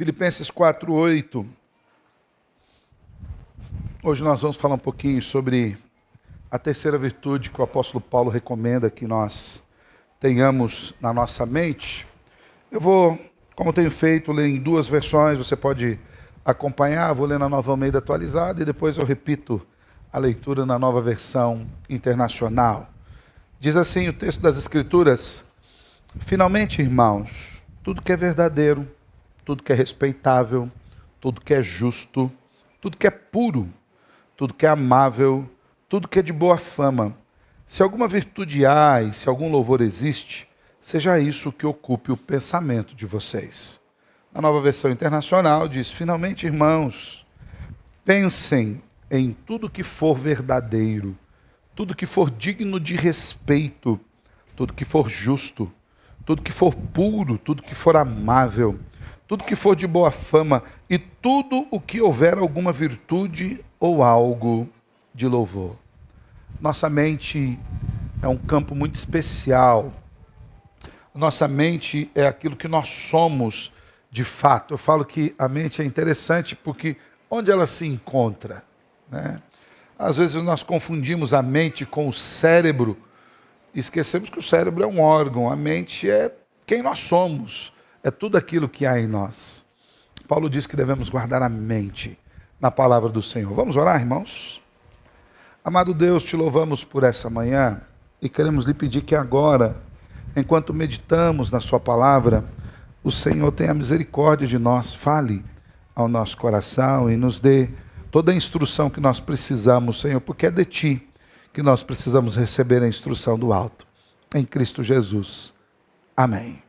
Filipenses 4:8. Hoje nós vamos falar um pouquinho sobre a terceira virtude que o apóstolo Paulo recomenda que nós tenhamos na nossa mente. Eu vou, como tenho feito, ler em duas versões, você pode acompanhar, vou ler na Nova Almeida atualizada e depois eu repito a leitura na Nova Versão Internacional. Diz assim o texto das Escrituras: finalmente, irmãos, tudo que é verdadeiro, tudo que é respeitável, tudo que é justo, tudo que é puro, tudo que é amável, tudo que é de boa fama, se alguma virtude há e se algum louvor existe, seja isso que ocupe o pensamento de vocês. Na Nova Versão Internacional diz: finalmente, irmãos, pensem em tudo que for verdadeiro, tudo que for digno de respeito, tudo que for justo, tudo que for puro, tudo que for amável, tudo que for de boa fama e tudo o que houver alguma virtude ou algo de louvor. Nossa mente é um campo muito especial. Nossa mente é aquilo que nós somos de fato. Eu falo que a mente é interessante porque onde ela se encontra, né? Às vezes nós confundimos a mente com o cérebro e esquecemos que o cérebro é um órgão, a mente é quem nós somos, é tudo aquilo que há em nós. Paulo diz que devemos guardar a mente na palavra do Senhor. Vamos orar, irmãos? Amado Deus, te louvamos por essa manhã e queremos lhe pedir que agora, enquanto meditamos na sua palavra, o Senhor tenha misericórdia de nós, fale ao nosso coração e nos dê toda a instrução que nós precisamos, Senhor, porque é de Ti que nós precisamos receber a instrução do alto. Em Cristo Jesus. Amém.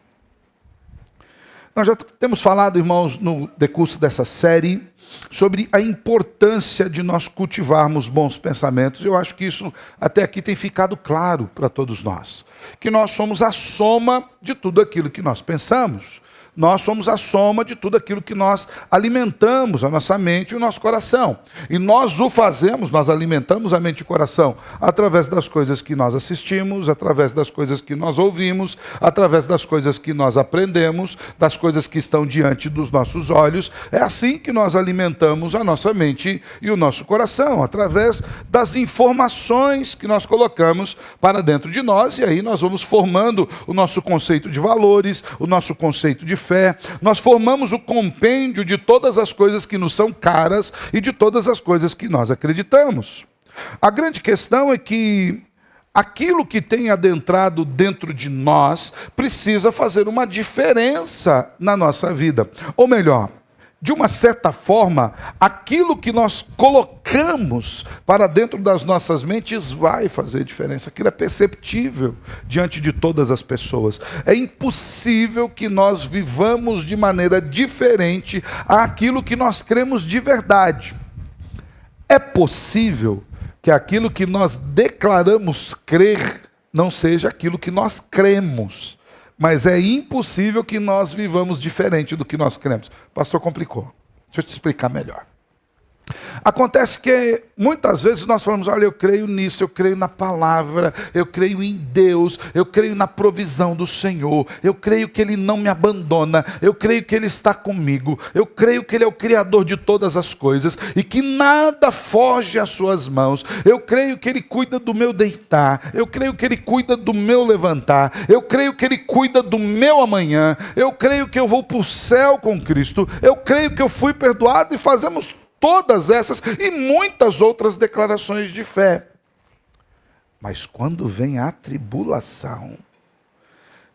Nós já temos falado, irmãos, no decurso dessa série, sobre a importância de nós cultivarmos bons pensamentos. Eu acho que isso até aqui tem ficado claro para todos nós. Que nós somos a soma de tudo aquilo que nós pensamos. Nós somos a soma de tudo aquilo que nós alimentamos, a nossa mente e o nosso coração. E nós o fazemos, nós alimentamos a mente e o coração através das coisas que nós assistimos, através das coisas que nós ouvimos, através das coisas que nós aprendemos, das coisas que estão diante dos nossos olhos. É assim que nós alimentamos a nossa mente e o nosso coração, através das informações que nós colocamos para dentro de nós, e aí nós vamos formando o nosso conceito de valores, o nosso conceito de fé, nós formamos o compêndio de todas as coisas que nos são caras e de todas as coisas que nós acreditamos. A grande questão é que aquilo que tem adentrado dentro de nós precisa fazer uma diferença na nossa vida. Ou melhor, de uma certa forma, aquilo que nós colocamos para dentro das nossas mentes vai fazer diferença. Aquilo é perceptível diante de todas as pessoas. É impossível que nós vivamos de maneira diferente àquilo que nós cremos de verdade. É possível que aquilo que nós declaramos crer não seja aquilo que nós cremos. Mas é impossível que nós vivamos diferente do que nós cremos. Pastor, complicou. Deixa eu te explicar melhor. Acontece que muitas vezes nós falamos: olha, eu creio nisso, eu creio na palavra, eu creio em Deus, eu creio na provisão do Senhor, eu creio que Ele não me abandona, eu creio que Ele está comigo, eu creio que Ele é o Criador de todas as coisas e que nada foge às suas mãos, eu creio que Ele cuida do meu deitar, eu creio que Ele cuida do meu levantar, eu creio que Ele cuida do meu amanhã, eu creio que eu vou para o céu com Cristo, eu creio que eu fui perdoado, e fazemos todas essas e muitas outras declarações de fé. Mas quando vem a tribulação,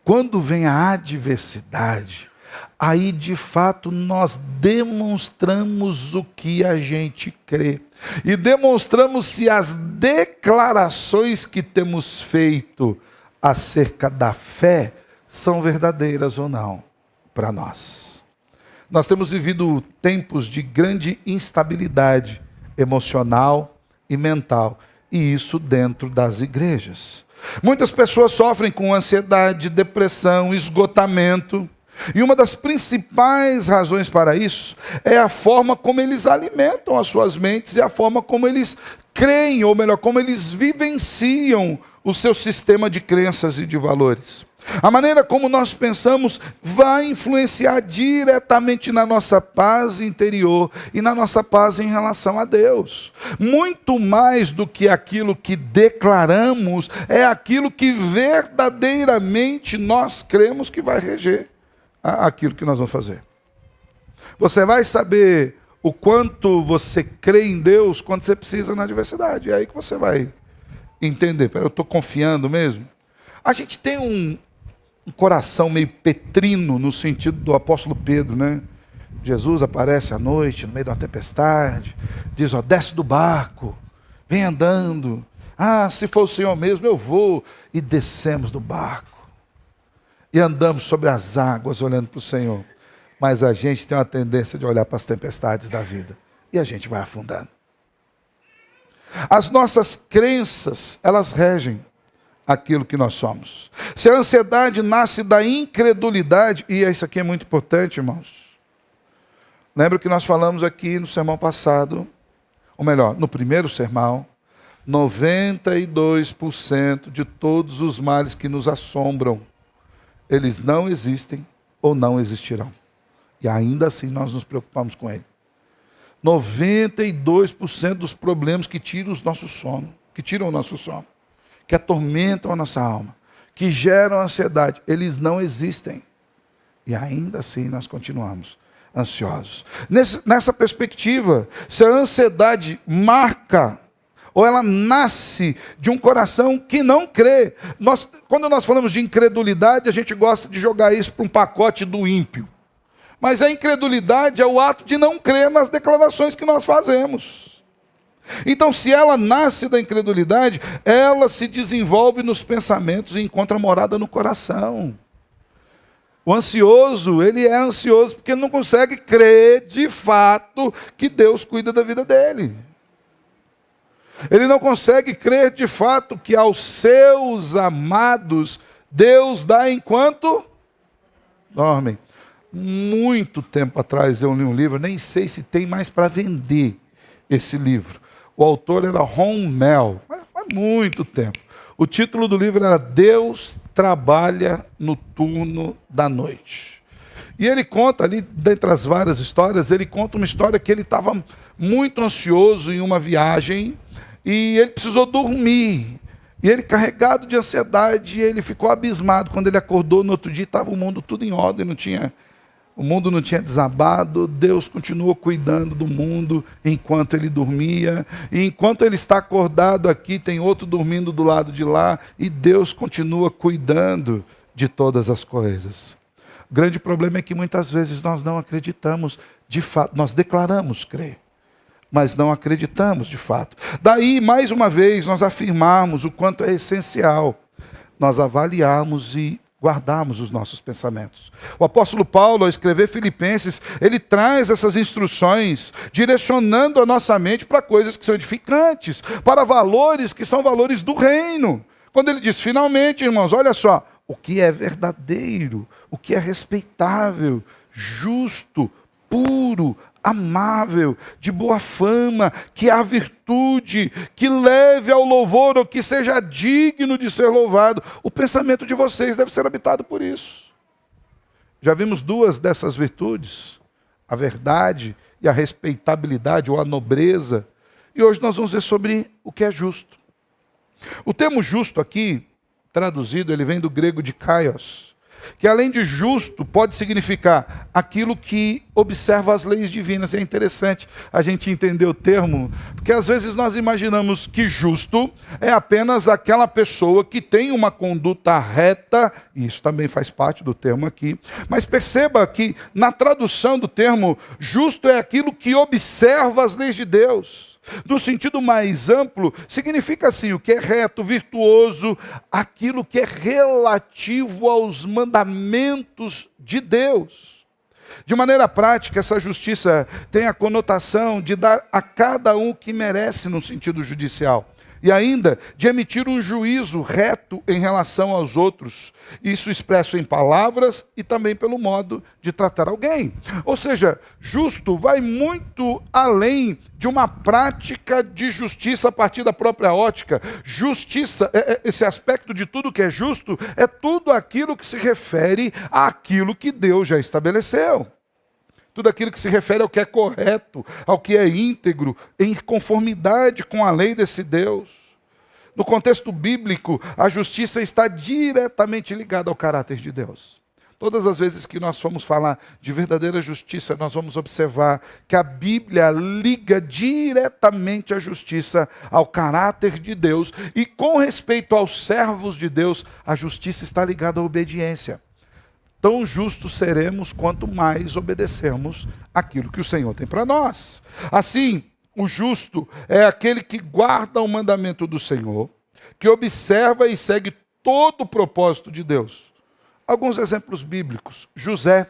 quando vem a adversidade, aí de fato nós demonstramos o que a gente crê. E demonstramos se as declarações que temos feito acerca da fé são verdadeiras ou não para nós. Nós temos vivido tempos de grande instabilidade emocional e mental, e isso dentro das igrejas. Muitas pessoas sofrem com ansiedade, depressão, esgotamento, e uma das principais razões para isso é a forma como eles alimentam as suas mentes e a forma como eles creem, ou melhor, como eles vivenciam o seu sistema de crenças e de valores. A maneira como nós pensamos vai influenciar diretamente na nossa paz interior e na nossa paz em relação a Deus. Muito mais do que aquilo que declaramos, é aquilo que verdadeiramente nós cremos que vai reger aquilo que nós vamos fazer. Você vai saber o quanto você crê em Deus quando você precisa na adversidade. É aí que você vai entender. Eu estou confiando mesmo? A gente tem um coração meio petrino, no sentido do apóstolo Pedro, né? Jesus aparece à noite, no meio de uma tempestade, diz, ó, desce do barco, vem andando. Ah, se for o Senhor mesmo, eu vou. E descemos do barco. E andamos sobre as águas, olhando para o Senhor. Mas a gente tem uma tendência de olhar para as tempestades da vida. E a gente vai afundando. As nossas crenças, elas regem aquilo que nós somos. Se a ansiedade nasce da incredulidade, e isso aqui é muito importante, irmãos. Lembra que nós falamos aqui no sermão passado, ou melhor, no primeiro sermão, 92% de todos os males que nos assombram, eles não existem ou não existirão. E ainda assim nós nos preocupamos com ele. 92% dos problemas que tiram o nosso sono, que atormentam a nossa alma, que geram ansiedade, eles não existem. E ainda assim nós continuamos ansiosos. Nessa perspectiva, se a ansiedade marca, ou ela nasce de um coração que não crê. Quando nós falamos de incredulidade, a gente gosta de jogar isso para um pacote do ímpio. Mas a incredulidade é o ato de não crer nas declarações que nós fazemos. Então, se ela nasce da incredulidade, ela se desenvolve nos pensamentos e encontra morada no coração. O ansioso, ele é ansioso porque ele não consegue crer de fato que Deus cuida da vida dele. Ele não consegue crer de fato que aos seus amados Deus dá enquanto dormem. Muito tempo atrás eu li um livro, nem sei se tem mais para vender esse livro. O autor era Ron Mel, mas faz muito tempo. O título do livro era Deus Trabalha no Turno da Noite. E ele conta ali, dentre as várias histórias, ele conta uma história que ele estava muito ansioso em uma viagem e ele precisou dormir. E ele, carregado de ansiedade, ele ficou abismado. Quando ele acordou no outro dia, estava o mundo tudo em ordem, o mundo não tinha desabado, Deus continuou cuidando do mundo enquanto ele dormia. E enquanto ele está acordado aqui, tem outro dormindo do lado de lá, e Deus continua cuidando de todas as coisas. O grande problema é que muitas vezes nós não acreditamos de fato, nós declaramos crer, mas não acreditamos de fato. Daí, mais uma vez, nós afirmarmos o quanto é essencial nós avaliarmos e guardarmos os nossos pensamentos. O apóstolo Paulo, ao escrever Filipenses, ele traz essas instruções, direcionando a nossa mente para coisas que são edificantes, para valores que são valores do reino. Quando ele diz, finalmente, irmãos, olha só, o que é verdadeiro, o que é respeitável, justo, puro, amável, de boa fama, que há virtude, que leve ao louvor ou que seja digno de ser louvado. O pensamento de vocês deve ser habitado por isso. Já vimos duas dessas virtudes, a verdade e a respeitabilidade ou a nobreza. E hoje nós vamos ver sobre o que é justo. O termo justo aqui, traduzido, ele vem do grego de kaios, que além de justo, pode significar aquilo que observa as leis divinas. É interessante a gente entender o termo, porque às vezes nós imaginamos que justo é apenas aquela pessoa que tem uma conduta reta, e isso também faz parte do termo aqui, mas perceba que na tradução do termo, justo é aquilo que observa as leis de Deus. No sentido mais amplo, significa assim, o que é reto, virtuoso, aquilo que é relativo aos mandamentos de Deus. De maneira prática, essa justiça tem a conotação de dar a cada um o que merece no sentido judicial. E ainda de emitir um juízo reto em relação aos outros. Isso expresso em palavras e também pelo modo de tratar alguém. Ou seja, justo vai muito além de uma prática de justiça a partir da própria ótica. Justiça, esse aspecto de tudo que é justo, é tudo aquilo que se refere àquilo que Deus já estabeleceu. Tudo aquilo que se refere ao que é correto, ao que é íntegro, em conformidade com a lei desse Deus. No contexto bíblico, a justiça está diretamente ligada ao caráter de Deus. Todas as vezes que nós formos falar de verdadeira justiça, nós vamos observar que a Bíblia liga diretamente a justiça ao caráter de Deus. E com respeito aos servos de Deus, a justiça está ligada à obediência. Tão justos seremos quanto mais obedecermos aquilo que o Senhor tem para nós. Assim, o justo é aquele que guarda o mandamento do Senhor, que observa e segue todo o propósito de Deus. Alguns exemplos bíblicos. José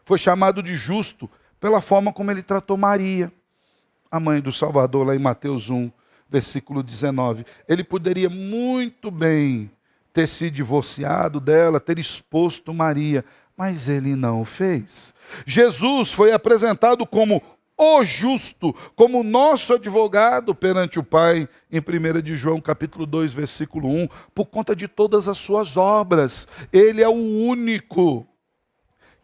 foi chamado de justo pela forma como ele tratou Maria, a mãe do Salvador, lá em Mateus 1, versículo 19. Ele poderia muito bem ter se divorciado dela, ter exposto Maria, mas ele não o fez. Jesus foi apresentado como o justo, como o nosso advogado perante o Pai, em 1 de João, capítulo 2, versículo 1, por conta de todas as suas obras. Ele é o único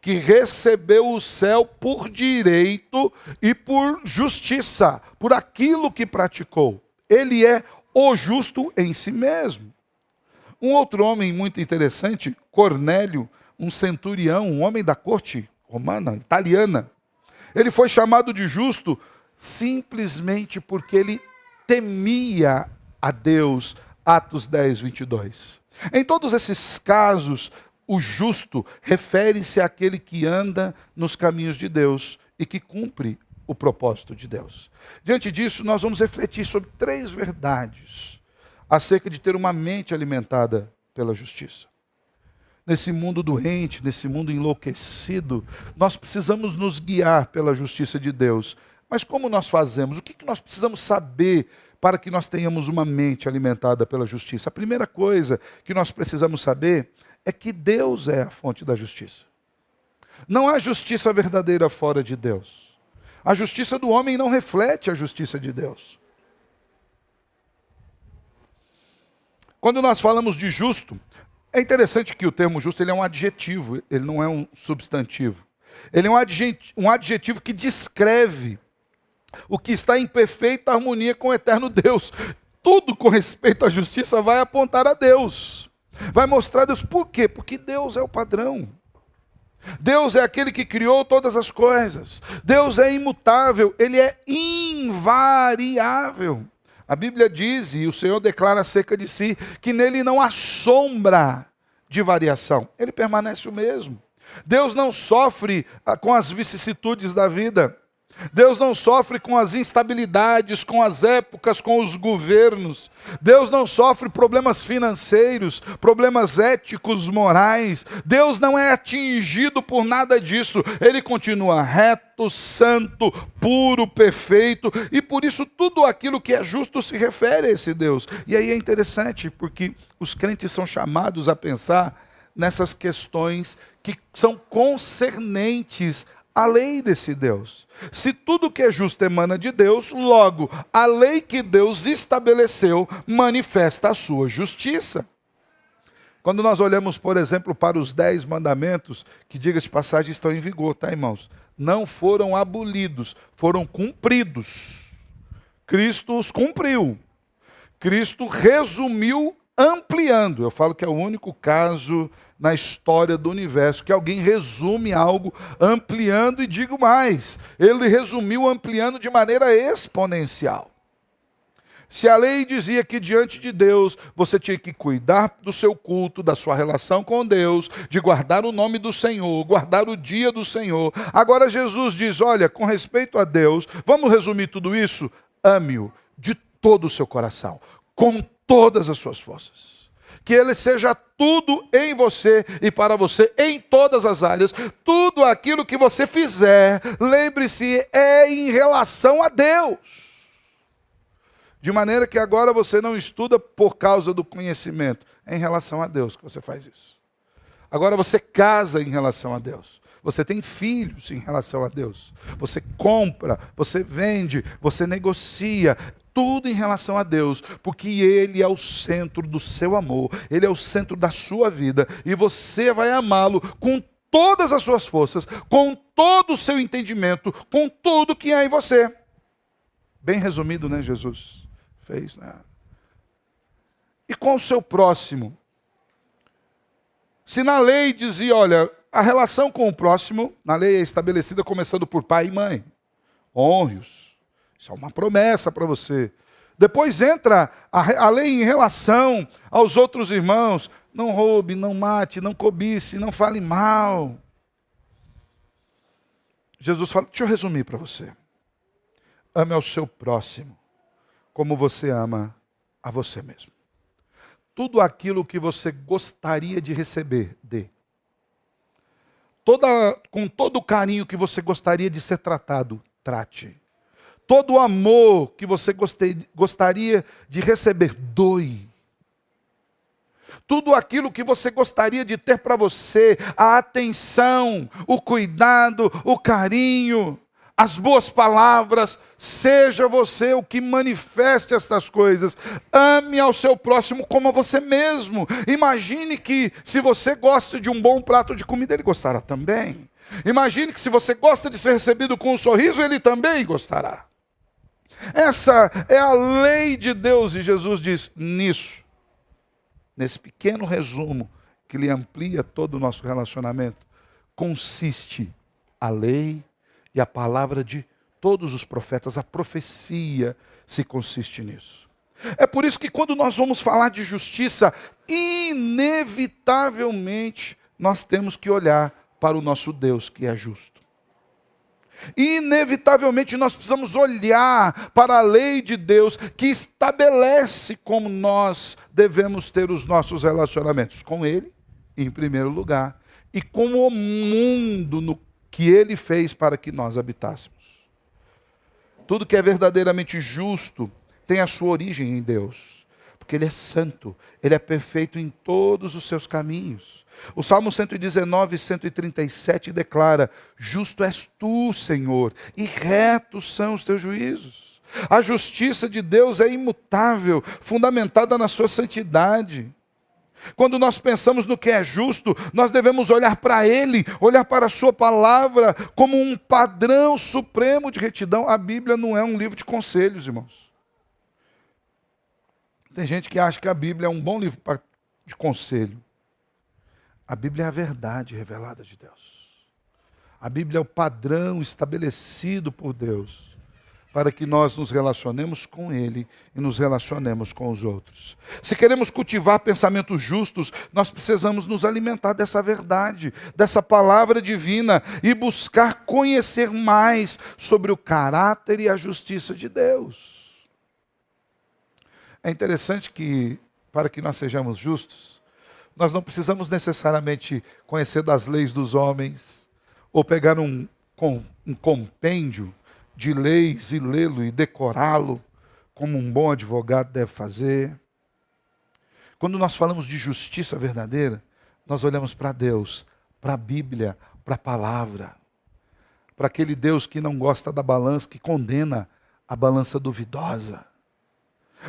que recebeu o céu por direito e por justiça, por aquilo que praticou. Ele é o justo em si mesmo. Um outro homem muito interessante, Cornélio, um centurião, um homem da corte romana, italiana. Ele foi chamado de justo simplesmente porque ele temia a Deus. Atos 10, 22. Em todos esses casos, o justo refere-se àquele que anda nos caminhos de Deus e que cumpre o propósito de Deus. Diante disso, nós vamos refletir sobre 3 verdades acerca de ter uma mente alimentada pela justiça. Nesse mundo doente, nesse mundo enlouquecido, nós precisamos nos guiar pela justiça de Deus. Mas como nós fazemos? O que nós precisamos saber para que nós tenhamos uma mente alimentada pela justiça? A primeira coisa que nós precisamos saber é que Deus é a fonte da justiça. Não há justiça verdadeira fora de Deus. A justiça do homem não reflete a justiça de Deus. Quando nós falamos de justo, é interessante que o termo justo ele é um adjetivo, ele não é um substantivo. Ele é um adjetivo que descreve o que está em perfeita harmonia com o eterno Deus. Tudo com respeito à justiça vai apontar a Deus. Vai mostrar a Deus. Por quê? Porque Deus é o padrão. Deus é aquele que criou todas as coisas. Deus é imutável, ele é invariável. A Bíblia diz, e o Senhor declara acerca de si, que nele não há sombra de variação. Ele permanece o mesmo. Deus não sofre com as vicissitudes da vida. Deus não sofre com as instabilidades, com as épocas, com os governos. Deus não sofre problemas financeiros, problemas éticos, morais. Deus não é atingido por nada disso. Ele continua reto, santo, puro, perfeito. E por isso tudo aquilo que é justo se refere a esse Deus. E aí é interessante, porque os crentes são chamados a pensar nessas questões que são concernentes à lei desse Deus. Se tudo que é justo emana de Deus, logo, a lei que Deus estabeleceu manifesta a sua justiça. Quando nós olhamos, por exemplo, para os 10 mandamentos, que, diga-se de passagem, estão em vigor, tá, irmãos? Não foram abolidos, foram cumpridos. Cristo os cumpriu. Cristo resumiu ampliando. Eu falo que é o único caso na história do universo que alguém resume algo ampliando, e digo mais, ele resumiu ampliando de maneira exponencial. Se a lei dizia que diante de Deus você tinha que cuidar do seu culto, da sua relação com Deus, de guardar o nome do Senhor, guardar o dia do Senhor, agora Jesus diz, olha, com respeito a Deus, vamos resumir tudo isso? Ame-o de todo o seu coração, com todas as suas forças. Que ele seja tudo em você e para você, em todas as áreas. Tudo aquilo que você fizer, lembre-se, é em relação a Deus. De maneira que agora você não estuda por causa do conhecimento. É em relação a Deus que você faz isso. Agora você casa em relação a Deus. Você tem filhos em relação a Deus. Você compra, você vende, você negocia. Tudo em relação a Deus. Porque Ele é o centro do seu amor. Ele é o centro da sua vida. E você vai amá-lo com todas as suas forças, com todo o seu entendimento, com tudo que há em você. Bem resumido, né, Jesus? Fez, né? E com o seu próximo? Se na lei dizia, olha, a relação com o próximo, na lei é estabelecida começando por pai e mãe. Honre-os. Isso é uma promessa para você. Depois entra a lei em relação aos outros irmãos. Não roube, não mate, não cobice, não fale mal. Jesus fala, deixa eu resumir para você. Ame ao seu próximo como você ama a você mesmo. Tudo aquilo que você gostaria de receber, dê. Com todo o carinho que você gostaria de ser tratado, trate. Todo o amor que você gostaria de receber, doe. Tudo aquilo que você gostaria de ter para você, a atenção, o cuidado, o carinho, as boas palavras, seja você o que manifeste estas coisas. Ame ao seu próximo como a você mesmo. Imagine que se você gosta de um bom prato de comida, ele gostará também. Imagine que se você gosta de ser recebido com um sorriso, ele também gostará. Essa é a lei de Deus e Jesus diz, nesse pequeno resumo que lhe amplia todo o nosso relacionamento, consiste a lei e a palavra de todos os profetas, a profecia se consiste nisso. É por isso que quando nós vamos falar de justiça, inevitavelmente nós temos que olhar para o nosso Deus que é justo. Inevitavelmente nós precisamos olhar para a lei de Deus que estabelece como nós devemos ter os nossos relacionamentos com Ele, em primeiro lugar, e com o mundo no que Ele fez para que nós habitássemos. Tudo que é verdadeiramente justo tem a sua origem em Deus, porque Ele é santo, Ele é perfeito em todos os seus caminhos. O Salmo 119, 137 declara, justo és tu, Senhor, e retos são os teus juízos. A justiça de Deus é imutável, fundamentada na sua santidade. Quando nós pensamos no que é justo, nós devemos olhar para Ele, olhar para a sua palavra como um padrão supremo de retidão. A Bíblia não é um livro de conselhos, irmãos. Tem gente que acha que a Bíblia é um bom livro de conselho. A Bíblia é a verdade revelada de Deus. A Bíblia é o padrão estabelecido por Deus para que nós nos relacionemos com Ele e nos relacionemos com os outros. Se queremos cultivar pensamentos justos, nós precisamos nos alimentar dessa verdade, dessa palavra divina e buscar conhecer mais sobre o caráter e a justiça de Deus. É interessante que, para que nós sejamos justos, nós não precisamos necessariamente conhecer das leis dos homens, ou pegar um compêndio de leis e lê-lo e decorá-lo, como um bom advogado deve fazer. Quando nós falamos de justiça verdadeira, nós olhamos para Deus, para a Bíblia, para a palavra, para aquele Deus que não gosta da balança, que condena a balança duvidosa.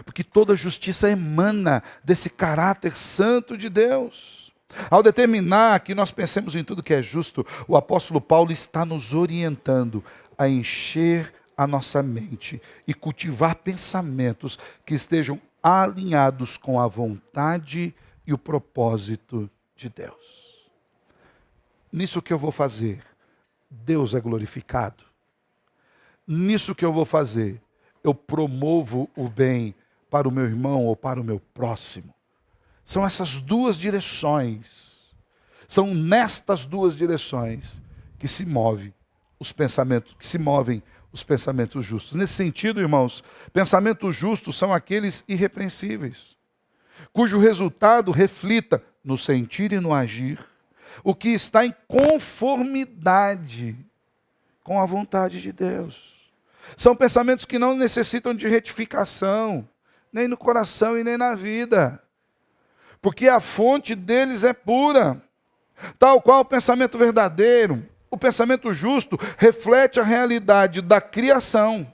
Porque toda justiça emana desse caráter santo de Deus. Ao determinar que nós pensemos em tudo que é justo, o apóstolo Paulo está nos orientando a encher a nossa mente e cultivar pensamentos que estejam alinhados com a vontade e o propósito de Deus. Nisso que eu vou fazer, Deus é glorificado. Nisso que eu vou fazer, eu promovo o bem para o meu irmão ou para o meu próximo. São essas duas direções. São nestas duas direções que se movem os pensamentos justos. Nesse sentido, irmãos, pensamentos justos são aqueles irrepreensíveis, cujo resultado reflita no sentir e no agir o que está em conformidade com a vontade de Deus. São pensamentos que não necessitam de retificação, nem no coração e nem na vida. Porque a fonte deles é pura. Tal qual o pensamento verdadeiro, o pensamento justo reflete a realidade da criação.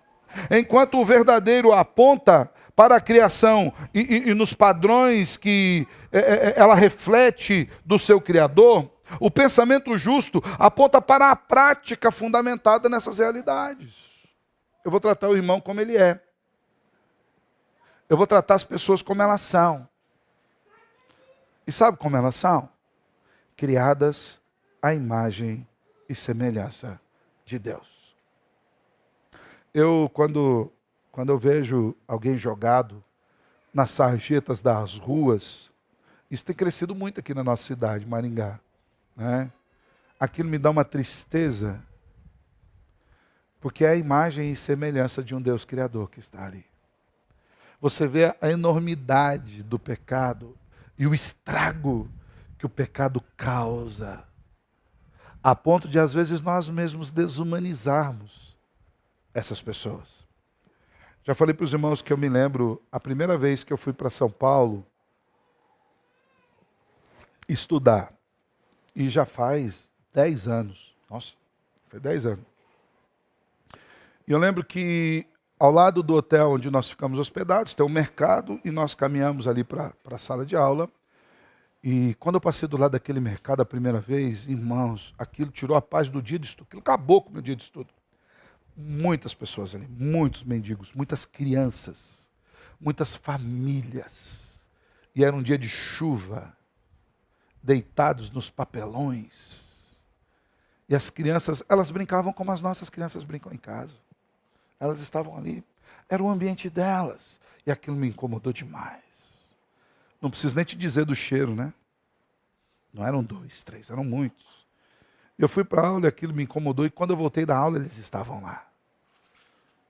Enquanto o verdadeiro aponta para a criação e nos padrões que ela reflete do seu Criador, o pensamento justo aponta para a prática fundamentada nessas realidades. Eu vou tratar o irmão como ele é. Eu vou tratar as pessoas como elas são. E sabe como elas são? Criadas à imagem e semelhança de Deus. Quando eu vejo alguém jogado nas sarjetas das ruas, isso tem crescido muito aqui na nossa cidade, Maringá, né? Aquilo me dá uma tristeza, porque é a imagem e semelhança de um Deus Criador que está ali. Você vê a enormidade do pecado e o estrago que o pecado causa, a ponto de às vezes nós mesmos desumanizarmos essas pessoas. Já falei para os irmãos que eu me lembro, a primeira vez que eu fui para São Paulo estudar, e já faz 10 anos, nossa, foi 10 anos. E eu lembro que ao lado do hotel onde nós ficamos hospedados, tem um mercado, e nós caminhamos ali para a sala de aula. E quando eu passei do lado daquele mercado a primeira vez, irmãos, aquilo tirou a paz do dia de estudo, aquilo acabou com o meu dia de estudo. Muitas pessoas ali, muitos mendigos, muitas crianças, muitas famílias. E era um dia de chuva, deitados nos papelões. E as crianças, elas brincavam como as nossas crianças brincam em casa. Elas estavam ali, era o ambiente delas. E aquilo me incomodou demais. Não preciso nem te dizer do cheiro, né? Não eram 2, 3, eram muitos. Eu fui para a aula e aquilo me incomodou. E quando eu voltei da aula, eles estavam lá.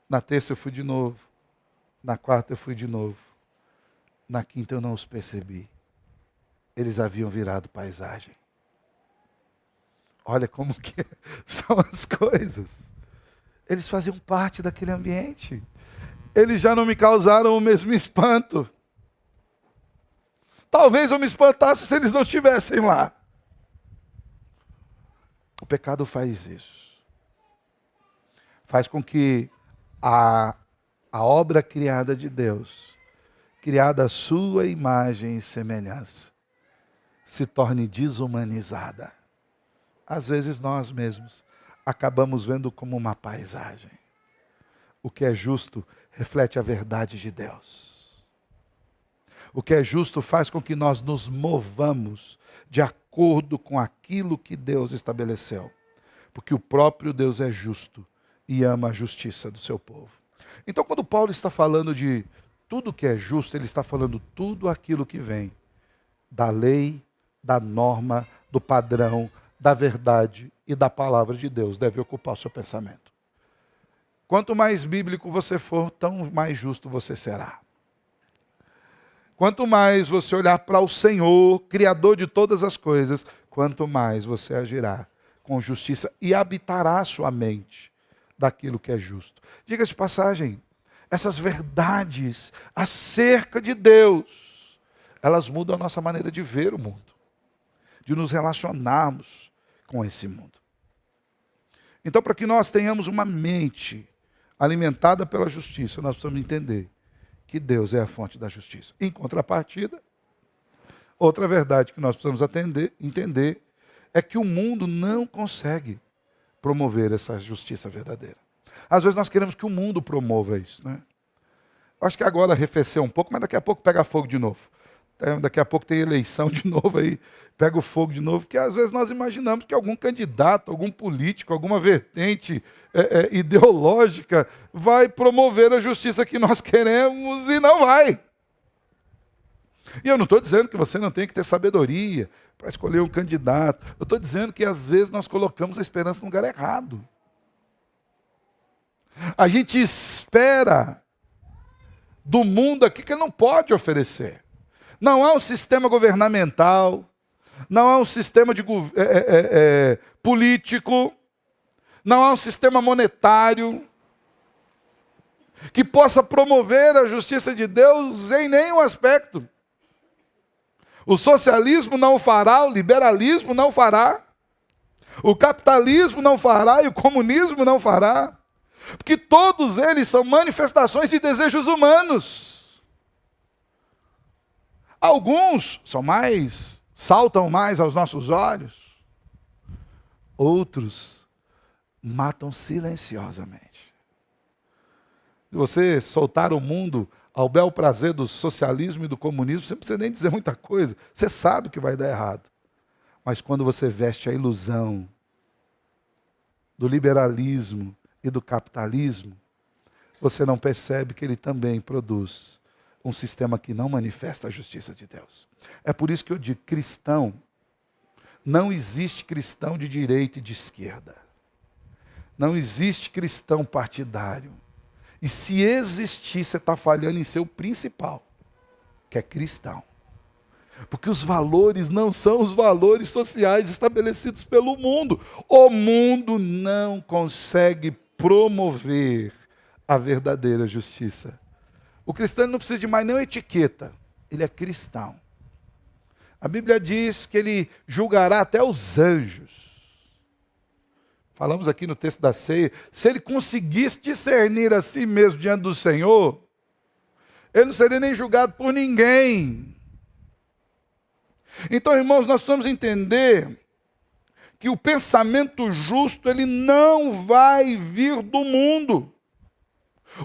Na terça eu fui de novo. Na quarta eu fui de novo. Na quinta eu não os percebi. Eles haviam virado paisagem. Olha como que são as coisas. Eles faziam parte daquele ambiente. Eles já não me causaram o mesmo espanto. Talvez eu me espantasse se eles não estivessem lá. O pecado faz isso. Faz com que a obra criada de Deus, criada à sua imagem e semelhança, se torne desumanizada. Às vezes nós mesmos acabamos vendo como uma paisagem. O que é justo reflete a verdade de Deus. O que é justo faz com que nós nos movamos de acordo com aquilo que Deus estabeleceu. Porque o próprio Deus é justo e ama a justiça do seu povo. Então, quando Paulo está falando de tudo que é justo, ele está falando tudo aquilo que vem da lei, da norma, do padrão, da verdade e da palavra de Deus. Deve ocupar o seu pensamento. Quanto mais bíblico você for, tão mais justo você será. Quanto mais você olhar para o Senhor, Criador de todas as coisas, quanto mais você agirá com justiça e habitará a sua mente daquilo que é justo. Diga-se de passagem, essas verdades acerca de Deus, elas mudam a nossa maneira de ver o mundo, de nos relacionarmos com esse mundo. Então, para que nós tenhamos uma mente alimentada pela justiça, nós precisamos entender que Deus é a fonte da justiça. Em contrapartida, outra verdade que nós precisamos entender é que o mundo não consegue promover essa justiça verdadeira. Às vezes nós queremos que o mundo promova isso, né? Acho que agora arrefeceu um pouco, mas daqui a pouco pega fogo de novo. Daqui a pouco tem eleição de novo aí, pega o fogo de novo, porque às vezes nós imaginamos que algum candidato, algum político, alguma vertente ideológica vai promover a justiça que nós queremos e não vai. E eu não estou dizendo que você não tem que ter sabedoria para escolher um candidato. Eu estou dizendo que às vezes nós colocamos a esperança no lugar errado. A gente espera do mundo aqui que ele não pode oferecer. Não há um sistema governamental, não há um sistema político, não há um sistema monetário que possa promover a justiça de Deus em nenhum aspecto. O socialismo não o fará, o liberalismo não o fará, o capitalismo não fará e o comunismo não fará, porque todos eles são manifestações de desejos humanos. Alguns saltam mais aos nossos olhos, outros matam silenciosamente. Se você soltar o mundo ao bel prazer do socialismo e do comunismo, você não precisa nem dizer muita coisa, você sabe que vai dar errado. Mas quando você veste a ilusão do liberalismo e do capitalismo, você não percebe que ele também produz um sistema que não manifesta a justiça de Deus. É por isso que eu digo, cristão, não existe cristão de direita e de esquerda. Não existe cristão partidário. E se existir, você está falhando em ser o principal, que é cristão. Porque os valores não são os valores sociais estabelecidos pelo mundo. O mundo não consegue promover a verdadeira justiça. O cristão não precisa de mais nenhuma etiqueta. Ele é cristão. A Bíblia diz que ele julgará até os anjos. Falamos aqui no texto da ceia. Se ele conseguisse discernir a si mesmo diante do Senhor, ele não seria nem julgado por ninguém. Então, irmãos, nós precisamos entender que o pensamento justo, ele não vai vir do mundo.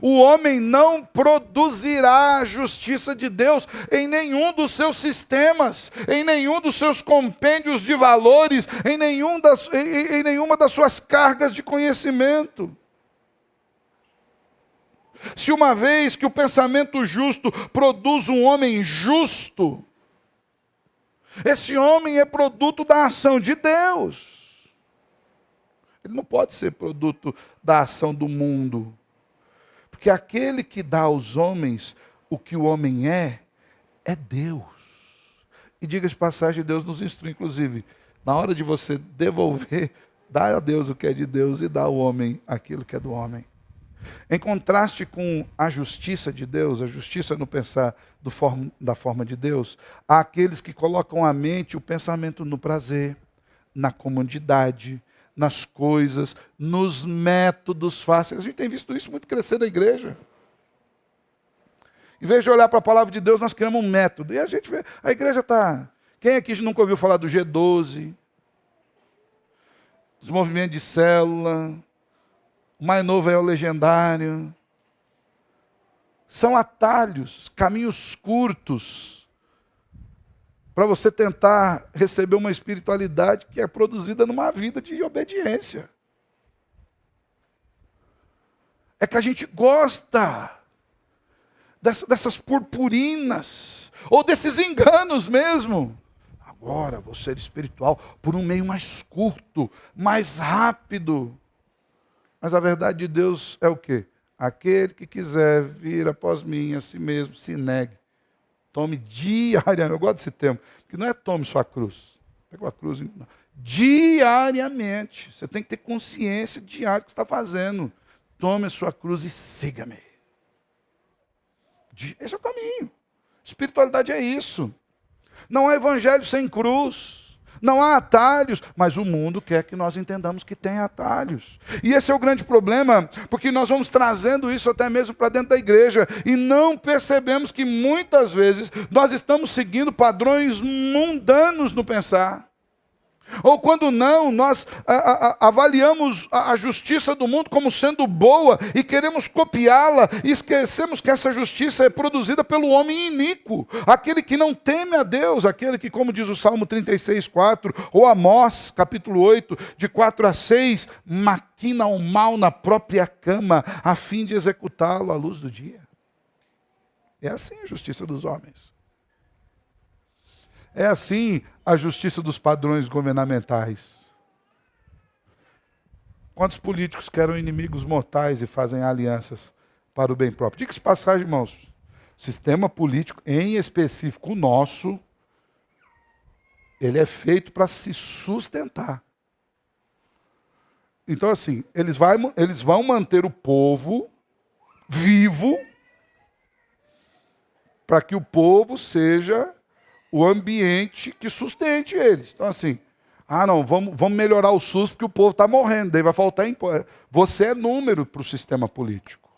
O homem não produzirá a justiça de Deus em nenhum dos seus sistemas, em nenhum dos seus compêndios de valores, em nenhuma das suas cargas de conhecimento. Se uma vez que o pensamento justo produz um homem justo, esse homem é produto da ação de Deus. Ele não pode ser produto da ação do mundo. Porque aquele que dá aos homens o que o homem é Deus. E diga-se de passagem, Deus nos instrui, inclusive, na hora de você devolver, dá a Deus o que é de Deus e dá ao homem aquilo que é do homem. Em contraste com a justiça de Deus, a justiça no pensar da forma de Deus, há aqueles que colocam a mente, o pensamento no prazer, na comodidade, nas coisas, nos métodos fáceis. A gente tem visto isso muito crescer na igreja. Em vez de olhar para a palavra de Deus, nós criamos um método. E a gente vê, a igreja está... Quem aqui nunca ouviu falar do G12? Os movimentos de célula... O mais novo é o legendário. São atalhos, caminhos curtos, para você tentar receber uma espiritualidade que é produzida numa vida de obediência. É que a gente gosta dessas purpurinas, ou desses enganos mesmo. Agora vou ser espiritual por um meio mais curto, mais rápido. Mas a verdade de Deus é o quê? Aquele que quiser vir após mim, a si mesmo, se negue. Tome diariamente. Eu gosto desse termo, porque não é tome sua cruz. Pega a cruz. Não. Diariamente. Você tem que ter consciência diária do que você está fazendo. Tome a sua cruz e siga-me. Esse é o caminho. Espiritualidade é isso. Não há evangelho sem cruz. Não há atalhos, mas o mundo quer que nós entendamos que tem atalhos. E esse é o grande problema, porque nós vamos trazendo isso até mesmo para dentro da igreja e não percebemos que muitas vezes nós estamos seguindo padrões mundanos no pensar. Ou quando não, nós avaliamos a justiça do mundo como sendo boa e queremos copiá-la e esquecemos que essa justiça é produzida pelo homem iníquo, aquele que não teme a Deus, aquele que, como diz o Salmo 36:4, ou Amós, capítulo 8, de 4 a 6, maquina o mal na própria cama, a fim de executá-lo à luz do dia. É assim a justiça dos homens. É assim a justiça dos padrões governamentais. Quantos políticos que eram inimigos mortais e fazem alianças para o bem próprio? Diga-se de passagem, irmãos, o sistema político, em específico o nosso, ele é feito para se sustentar. Então, assim, eles vão manter o povo vivo, para que o povo seja o ambiente que sustente eles. Então assim, não, vamos melhorar o SUS porque o povo está morrendo, daí vai faltar imposto. Você é número para o sistema político.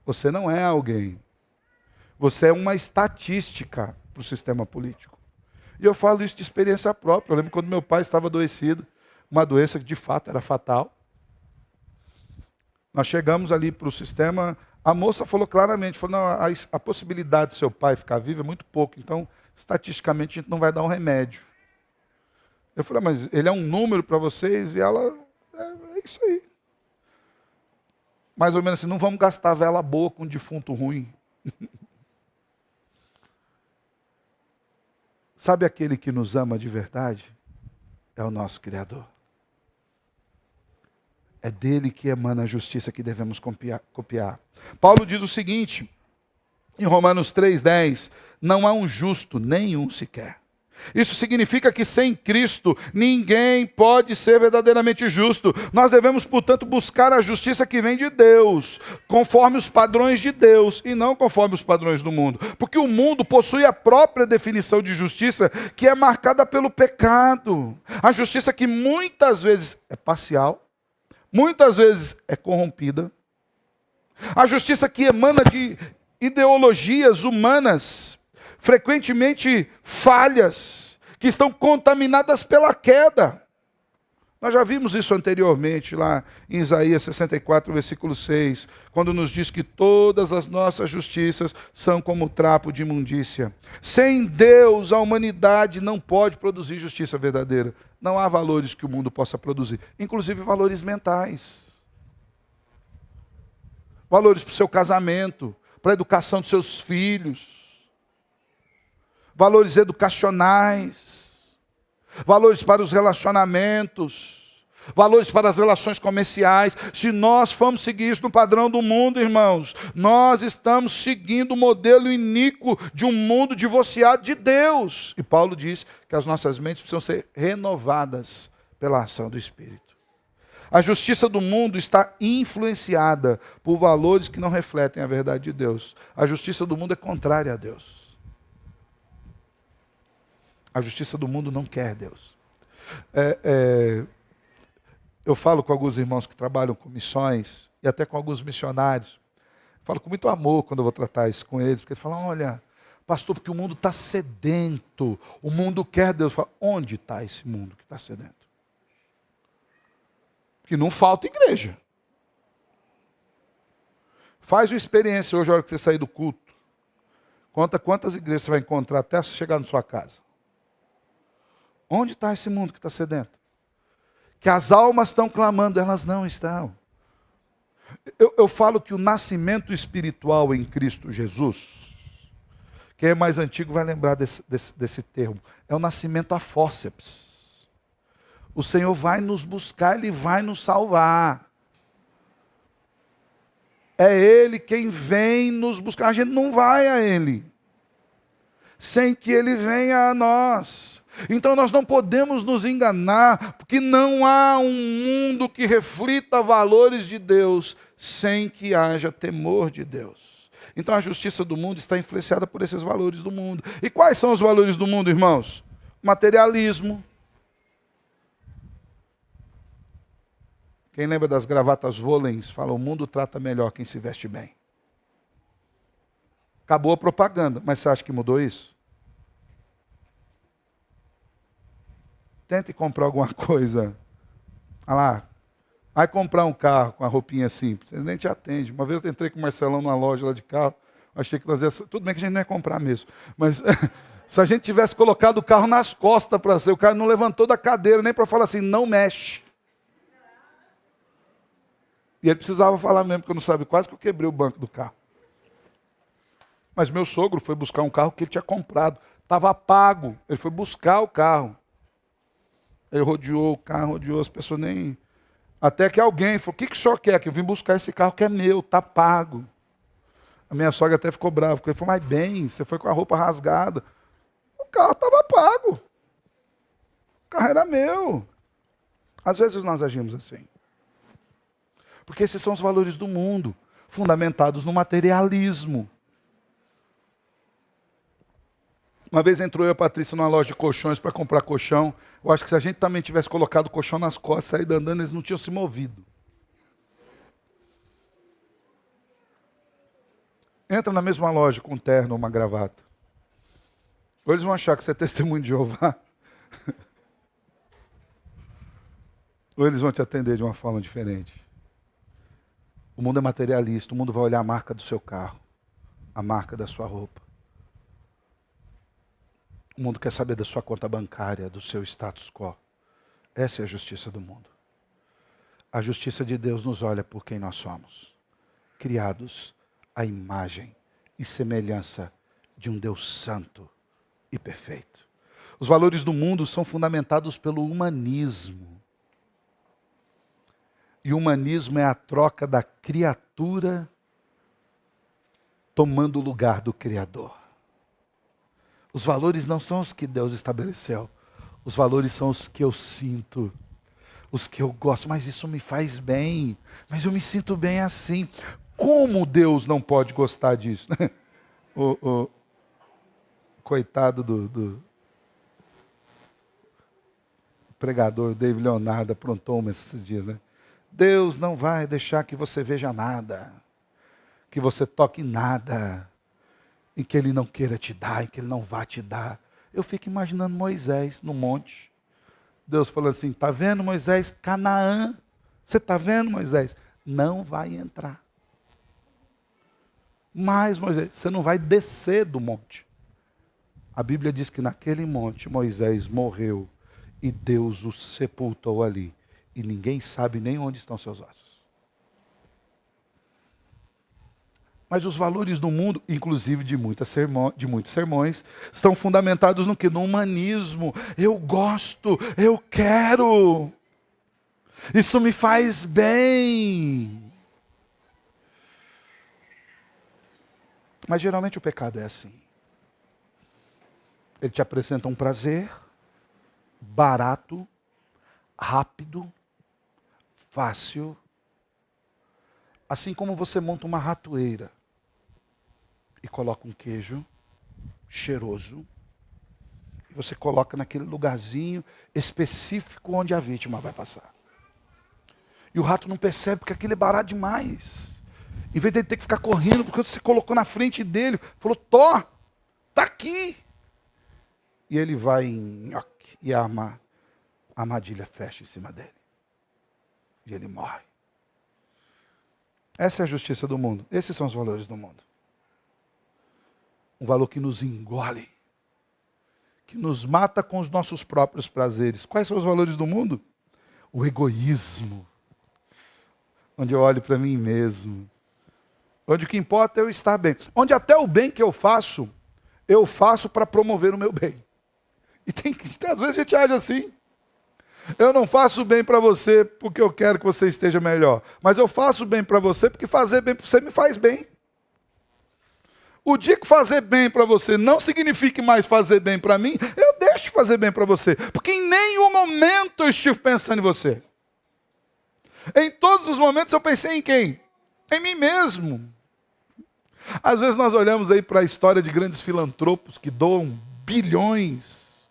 Você não é alguém. Você é uma estatística para o sistema político. E eu falo isso de experiência própria. Eu lembro quando meu pai estava adoecido, uma doença que de fato era fatal. Nós chegamos ali para o sistema, a moça falou claramente, falou, não, a possibilidade de seu pai ficar vivo é muito pouco, então, estatisticamente, a gente não vai dar um remédio. Eu falei, mas ele é um número para vocês? E ela, é isso aí. Mais ou menos assim, não vamos gastar vela boa com um defunto ruim. Sabe aquele que nos ama de verdade? É o nosso Criador. É dele que emana a justiça que devemos copiar. Paulo diz o seguinte, em Romanos 3,10, não há um justo, nenhum sequer. Isso significa que sem Cristo, ninguém pode ser verdadeiramente justo. Nós devemos, portanto, buscar a justiça que vem de Deus, conforme os padrões de Deus, e não conforme os padrões do mundo. Porque o mundo possui a própria definição de justiça, que é marcada pelo pecado. A justiça que muitas vezes é parcial, muitas vezes é corrompida. A justiça que emana de ideologias humanas, frequentemente falhas, que estão contaminadas pela queda. Nós já vimos isso anteriormente, lá em Isaías 64, versículo 6, quando nos diz que todas as nossas justiças são como trapo de imundícia. Sem Deus, a humanidade não pode produzir justiça verdadeira. Não há valores que o mundo possa produzir, inclusive valores mentais. Valores para o seu casamento, para a educação dos seus filhos. Valores educacionais, valores para os relacionamentos, valores para as relações comerciais. Se nós formos seguir isso no padrão do mundo, irmãos, nós estamos seguindo o modelo iníquo de um mundo divorciado de Deus. E Paulo diz que as nossas mentes precisam ser renovadas pela ação do Espírito. A justiça do mundo está influenciada por valores que não refletem a verdade de Deus. A justiça do mundo é contrária a Deus. A justiça do mundo não quer Deus. Eu falo com alguns irmãos que trabalham com missões, e até com alguns missionários. Falo com muito amor quando eu vou tratar isso com eles, porque eles falam, olha, pastor, porque o mundo está sedento, o mundo quer Deus. Eu falo, onde está esse mundo que está sedento? Porque não falta igreja. Faz uma experiência hoje, a hora que você sair do culto. Conta quantas igrejas você vai encontrar até você chegar na sua casa. Onde está esse mundo que está sedento? Que as almas estão clamando, elas não estão. Eu falo que o nascimento espiritual em Cristo Jesus, quem é mais antigo vai lembrar desse termo, é o nascimento a fórceps. O Senhor vai nos buscar, Ele vai nos salvar. É Ele quem vem nos buscar, a gente não vai a Ele, sem que Ele venha a nós. Então nós não podemos nos enganar, porque não há um mundo que reflita valores de Deus sem que haja temor de Deus. Então a justiça do mundo está influenciada por esses valores do mundo. E quais são os valores do mundo, irmãos? Materialismo. Quem lembra das gravatas Vollens, fala, o mundo trata melhor quem se veste bem. Acabou a propaganda, mas você acha que mudou isso? Tente comprar alguma coisa. Olha lá. Vai comprar um carro com a roupinha simples. Ele nem te atende. Uma vez eu entrei com o Marcelão numa loja lá de carro. Achei que nós ia... Tudo bem que a gente não ia comprar mesmo. Mas se a gente tivesse colocado o carro nas costas para ser, o cara não levantou da cadeira nem para falar assim, não mexe. E ele precisava falar mesmo, porque eu não sabia. Quase que eu quebrei o banco do carro. Mas meu sogro foi buscar um carro que ele tinha comprado. Estava pago. Ele foi buscar o carro. Ele rodeou o carro, rodeou, as pessoas nem... Até que alguém falou, o que o senhor quer? Que eu vim buscar esse carro que é meu, está pago. A minha sogra até ficou brava, porque ele falou, mas bem, você foi com a roupa rasgada. O carro estava pago. O carro era meu. Às vezes nós agimos assim. Porque esses são os valores do mundo. fundamentados no materialismo. Uma vez entrou eu e a Patrícia numa loja de colchões para comprar colchão. Eu acho que se a gente também tivesse colocado o colchão nas costas e saído andando, eles não tinham se movido. Entra na mesma loja com um terno ou uma gravata. Ou eles vão achar que você é testemunho de Jeová. Ou eles vão te atender de uma forma diferente. O mundo é materialista. O mundo vai olhar a marca do seu carro. A marca da sua roupa. O mundo quer saber da sua conta bancária, do seu status quo. Essa é a justiça do mundo. A justiça de Deus nos olha por quem nós somos. Criados à imagem e semelhança de um Deus santo e perfeito. Os valores do mundo são fundamentados pelo humanismo. E o humanismo é a troca da criatura tomando o lugar do Criador. Os valores não são os que Deus estabeleceu. Os valores são os que eu sinto, os que eu gosto. Mas isso me faz bem. Mas eu me sinto bem assim. Como Deus não pode gostar disso? o coitado do pregador David Leonardo aprontou uma esses dias, né? Deus não vai deixar que você veja nada, que você toque nada, em que Ele não queira te dar, em que Ele não vá te dar. Eu fico imaginando Moisés no monte. Deus falando assim, está vendo Moisés? Canaã. Você está vendo Moisés? Não vai entrar. Mas Moisés, você não vai descer do monte. A Bíblia diz que naquele monte Moisés morreu e Deus o sepultou ali. E ninguém sabe nem onde estão seus ossos. Mas os valores do mundo, inclusive de muitos sermões, estão fundamentados no quê? No humanismo. Eu gosto, eu quero. Isso me faz bem. Mas geralmente o pecado é assim. Ele te apresenta um prazer barato, rápido, fácil. Assim como você monta uma ratoeira e coloca um queijo cheiroso, e você coloca naquele lugarzinho específico onde a vítima vai passar. E o rato não percebe porque aquilo é barato demais. Em vez de ele ter que ficar correndo, porque você colocou na frente dele, falou, Tó, tá aqui. E ele vai e a armadilha fecha em cima dele. E ele morre. Essa é a justiça do mundo. Esses são os valores do mundo. Um valor que nos engole, que nos mata com os nossos próprios prazeres. Quais são os valores do mundo? O egoísmo, onde eu olho para mim mesmo, onde o que importa é eu estar bem, onde até o bem que eu faço para promover o meu bem. E às vezes a gente age assim. Eu não faço bem para você porque eu quero que você esteja melhor, mas eu faço bem para você porque fazer bem para você me faz bem. O dia que fazer bem para você não signifique mais fazer bem para mim, eu deixo de fazer bem para você, porque em nenhum momento eu estive pensando em você. Em todos os momentos eu pensei em quem? Em mim mesmo. Às vezes nós olhamos aí para a história de grandes filantropos que doam bilhões.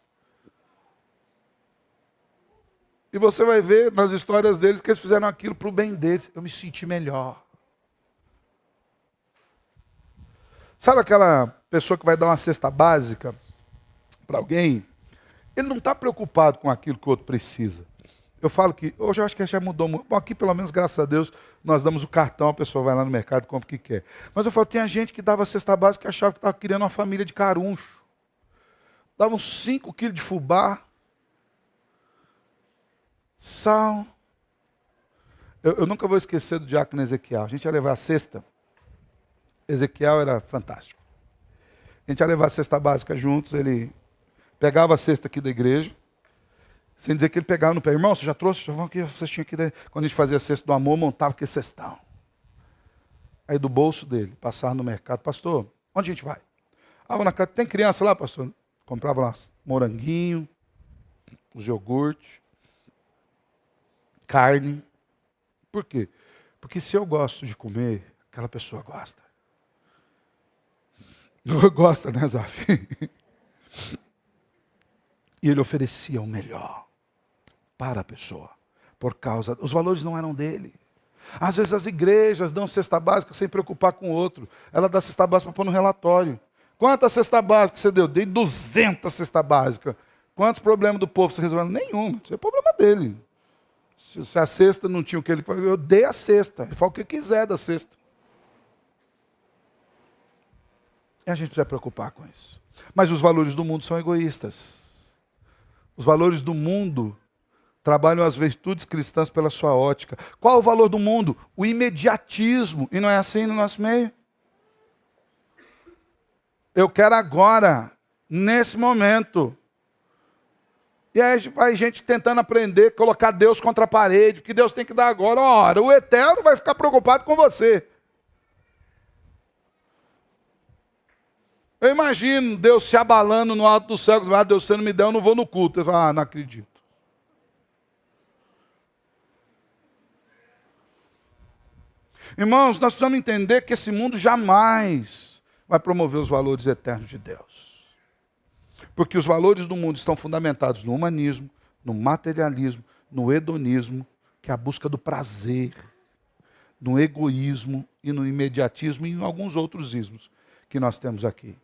E você vai ver nas histórias deles que eles fizeram aquilo para o bem deles. Eu me senti melhor. Sabe aquela pessoa que vai dar uma cesta básica para alguém? Ele não está preocupado com aquilo que o outro precisa. Eu falo que, hoje eu acho que já mudou muito. Bom, aqui pelo menos, graças a Deus, nós damos o cartão, a pessoa vai lá no mercado e compra o que quer. Mas eu falo, tinha gente que dava cesta básica e achava que estava criando uma família de caruncho. Dava uns 5 quilos de fubá, sal. Eu nunca vou esquecer do diácono Ezequiel. A gente ia levar a cesta. Ezequiel era fantástico. A gente ia levar a cesta básica juntos. Ele pegava a cesta aqui da igreja, sem dizer que ele pegava no pé. Irmão, você já trouxe? Já vão aqui a cestinha aqui. Quando a gente fazia a cesta do amor, montava aquele cestão. Aí do bolso dele, passava no mercado. Pastor, onde a gente vai? Ah, na casa. Tem criança lá, pastor? Comprava lá moranguinho, os iogurte, carne. Por quê? Porque se eu gosto de comer, Aquela pessoa gosta. Gosta, né, Zaf? E ele oferecia o melhor para a pessoa. Por causa, os valores não eram dele. Às vezes as igrejas dão cesta básica sem preocupar com o outro. Ela dá cesta básica para pôr no relatório. Quantas cesta básica você deu? Dei 200 cesta básica. Quantos problemas do povo você resolveu? Nenhum. Isso é problema dele. Se a cesta não tinha o que ele falou, eu dei a cesta. Ele fala o que quiser da cesta. E a gente precisa preocupar com isso. Mas os valores do mundo são egoístas. Os valores do mundo trabalham as virtudes cristãs pela sua ótica. Qual é o valor do mundo? O imediatismo. E não é assim no nosso meio? Eu quero agora, nesse momento. E aí vai gente tentando aprender, colocar Deus contra a parede, que Deus tem que dar agora. Ora, o eterno vai ficar preocupado com você. Eu imagino Deus se abalando no alto dos céus. Deus, você não me deu, eu não vou no culto. Eu falo, não acredito. Irmãos, nós precisamos entender que esse mundo jamais vai promover os valores eternos de Deus. Porque os valores do mundo estão fundamentados no humanismo, no materialismo, no hedonismo, que é a busca do prazer, no egoísmo e no imediatismo e em alguns outros ismos que nós temos aqui.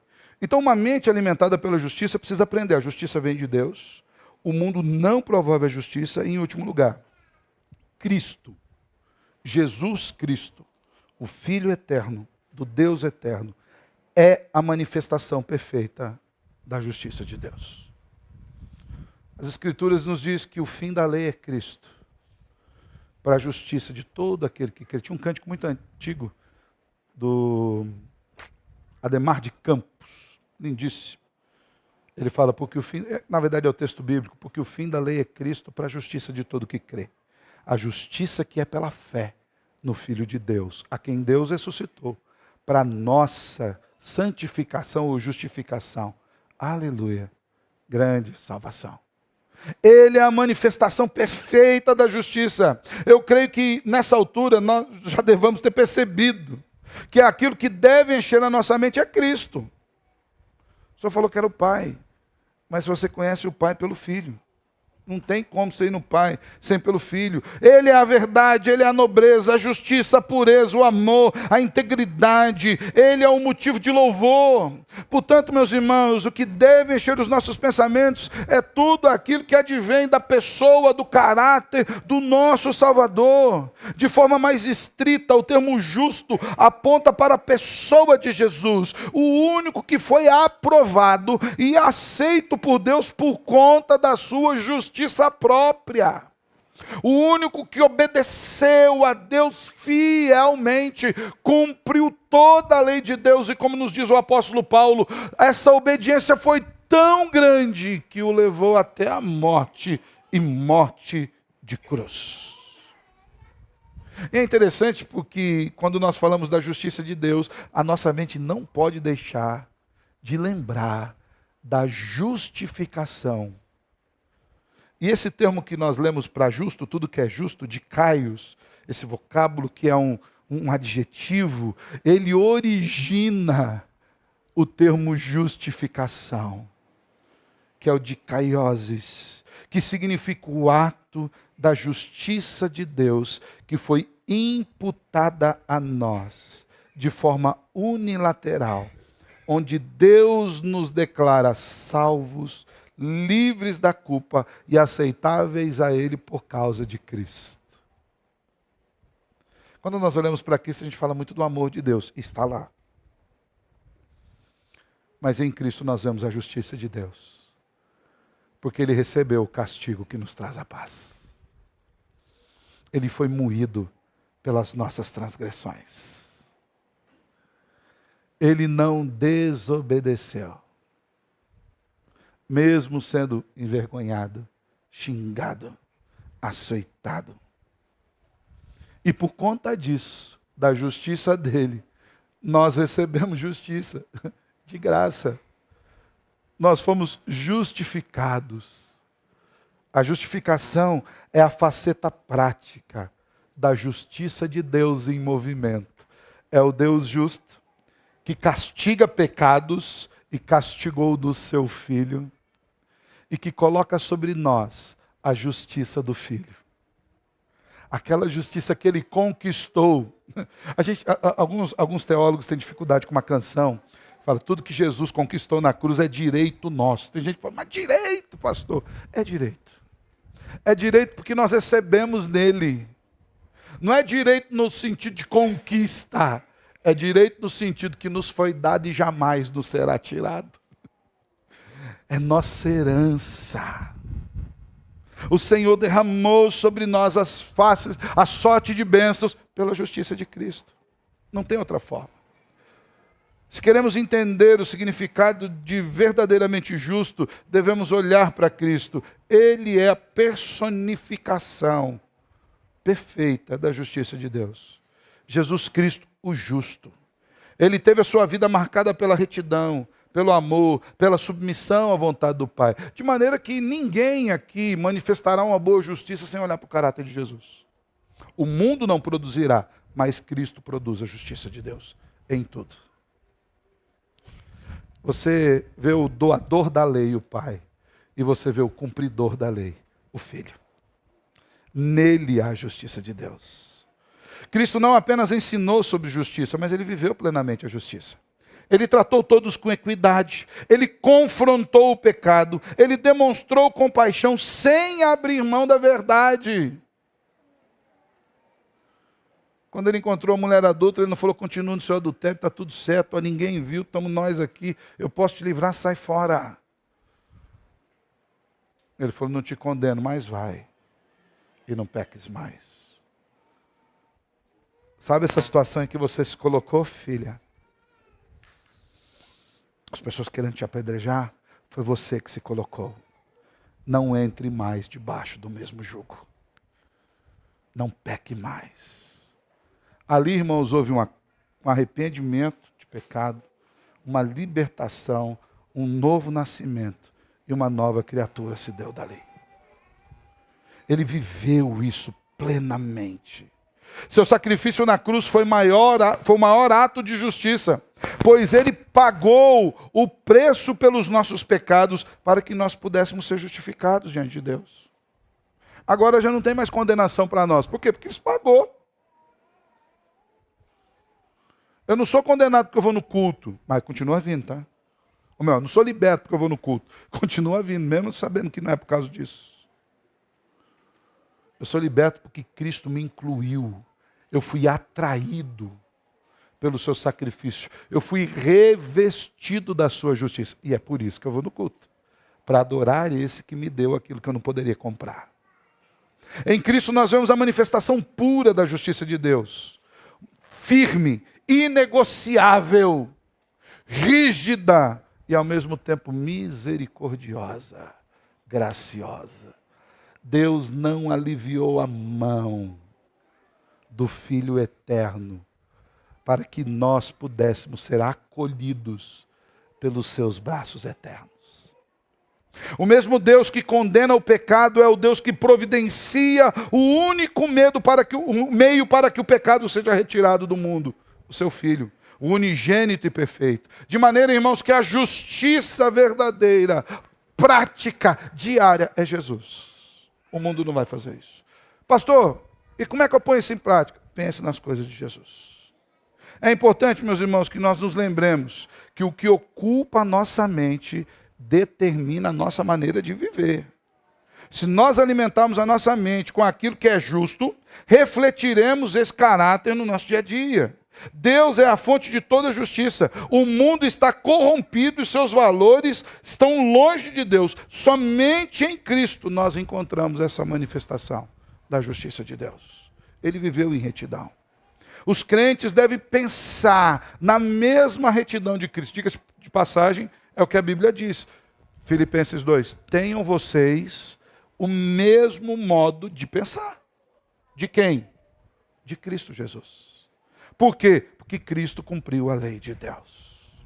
Então, uma mente alimentada pela justiça precisa aprender. A justiça vem de Deus. O mundo não promove a justiça. E, em último lugar, Cristo. Jesus Cristo, o Filho eterno, do Deus eterno, é a manifestação perfeita da justiça de Deus. As Escrituras nos dizem que o fim da lei é Cristo, para a justiça de todo aquele que crê. Tinha um cântico muito antigo, do Ademar de Campos, lindíssimo. Ele fala, porque o fim, na verdade é o texto bíblico, porque o fim da lei é Cristo para a justiça de todo que crê. A justiça que é pela fé no Filho de Deus, a quem Deus ressuscitou, para a nossa santificação ou justificação. Aleluia. Grande salvação. Ele é a manifestação perfeita da justiça. Eu creio que nessa altura nós já devamos ter percebido que aquilo que deve encher a nossa mente é Cristo. O Senhor falou que era o Pai, mas você conhece o Pai pelo Filho. Não tem como ser no Pai sem pelo Filho. Ele é a verdade, Ele é a nobreza, a justiça, a pureza, o amor, a integridade. Ele é o motivo de louvor. Portanto, meus irmãos, o que deve encher os nossos pensamentos é tudo aquilo que advém da pessoa, do caráter do nosso Salvador. De forma mais estrita, o termo justo aponta para a pessoa de Jesus, o único que foi aprovado e aceito por Deus por conta da sua justiça própria. O único que obedeceu a Deus fielmente, cumpriu toda a lei de Deus, e como nos diz o apóstolo Paulo, essa obediência foi tão grande que o levou até a morte, e morte de cruz. E é interessante porque quando nós falamos da justiça de Deus, a nossa mente não pode deixar de lembrar da justificação. E esse termo que nós lemos para justo, tudo que é justo, de Caios, esse vocábulo que é um adjetivo, ele origina o termo justificação, que é o de kaioses, que significa o ato da justiça de Deus, que foi imputada a nós, de forma unilateral, onde Deus nos declara salvos, livres da culpa e aceitáveis a Ele por causa de Cristo. Quando nós olhamos para Cristo, a gente fala muito do amor de Deus. Está lá. Mas em Cristo nós vemos a justiça de Deus. Porque Ele recebeu o castigo que nos traz a paz. Ele foi moído pelas nossas transgressões. Ele não desobedeceu. Mesmo sendo envergonhado, xingado, açoitado. E por conta disso, da justiça dele, nós recebemos justiça de graça. Nós fomos justificados. A justificação é a faceta prática da justiça de Deus em movimento. é o Deus justo, que castiga pecados e castigou do seu Filho, e que coloca sobre nós a justiça do Filho. Aquela justiça que ele conquistou. Alguns teólogos têm dificuldade com uma canção. Fala, tudo que Jesus conquistou na cruz é direito nosso. Tem gente que fala, mas direito, pastor? É direito. É direito porque nós recebemos nele. Não é direito no sentido de conquista. É direito no sentido que nos foi dado e jamais nos será tirado. É nossa herança. O Senhor derramou sobre nós as faces, a sorte de bênçãos pela justiça de Cristo. Não tem outra forma. Se queremos entender o significado de verdadeiramente justo, devemos olhar para Cristo. Ele é a personificação perfeita da justiça de Deus. Jesus Cristo, o justo. Ele teve a sua vida marcada pela retidão, pelo amor, pela submissão à vontade do Pai. De maneira que ninguém aqui manifestará uma boa justiça sem olhar para o caráter de Jesus. O mundo não produzirá, mas Cristo produz a justiça de Deus em tudo. Você vê o doador da lei, o Pai, e você vê o cumpridor da lei, o Filho. Nele há a justiça de Deus. Cristo não apenas ensinou sobre justiça, mas ele viveu plenamente a justiça. Ele tratou todos com equidade, ele confrontou o pecado, ele demonstrou compaixão sem abrir mão da verdade. Quando ele encontrou a mulher adulta, ele não falou, continua no seu adultério, está tudo certo, ó, ninguém viu, estamos nós aqui, eu posso te livrar, sai fora. Ele falou, não te condeno, mas vai, e não peques mais. Sabe essa situação em que você se colocou, filha? As pessoas querendo te apedrejar, foi você que se colocou. Não entre mais debaixo do mesmo jugo. Não peque mais. Ali, irmãos, houve um arrependimento de pecado, uma libertação, um novo nascimento e uma nova criatura se deu dali. Ele viveu isso plenamente. Seu sacrifício na cruz foi o maior ato de justiça, pois ele pagou o preço pelos nossos pecados para que nós pudéssemos ser justificados diante de Deus. Agora já não tem mais condenação para nós. Por quê? Porque ele pagou. Eu não sou condenado porque eu vou no culto, mas continua vindo, tá? Ou melhor, não sou liberto porque eu vou no culto. Continua vindo, mesmo sabendo que não é por causa disso. Eu sou liberto porque Cristo me incluiu. Eu fui atraído pelo seu sacrifício. Eu fui revestido da sua justiça. E é por isso que eu vou no culto. Para adorar esse que me deu aquilo que eu não poderia comprar. Em Cristo nós vemos a manifestação pura da justiça de Deus. Firme, inegociável, rígida e ao mesmo tempo misericordiosa, graciosa. Deus não aliviou a mão do Filho eterno para que nós pudéssemos ser acolhidos pelos seus braços eternos. O mesmo Deus que condena o pecado é o Deus que providencia o único meio para que o pecado seja retirado do mundo, o seu Filho, o unigênito e perfeito. De maneira, irmãos, que a justiça verdadeira, prática, diária, é Jesus. O mundo não vai fazer isso. Pastor, e como é que eu ponho isso em prática? Pense nas coisas de Jesus. É importante, meus irmãos, que nós nos lembremos que o que ocupa a nossa mente determina a nossa maneira de viver. Se nós alimentarmos a nossa mente com aquilo que é justo, refletiremos esse caráter no nosso dia a dia. Deus é a fonte de toda justiça. O mundo está corrompido e seus valores estão longe de Deus. Somente em Cristo nós encontramos essa manifestação da justiça de Deus. Ele viveu em retidão. Os crentes devem pensar na mesma retidão de Cristo. Diga de passagem, é o que a Bíblia diz. Filipenses 2. Tenham vocês o mesmo modo de pensar. De quem? De Cristo Jesus. Por quê? Porque Cristo cumpriu a lei de Deus.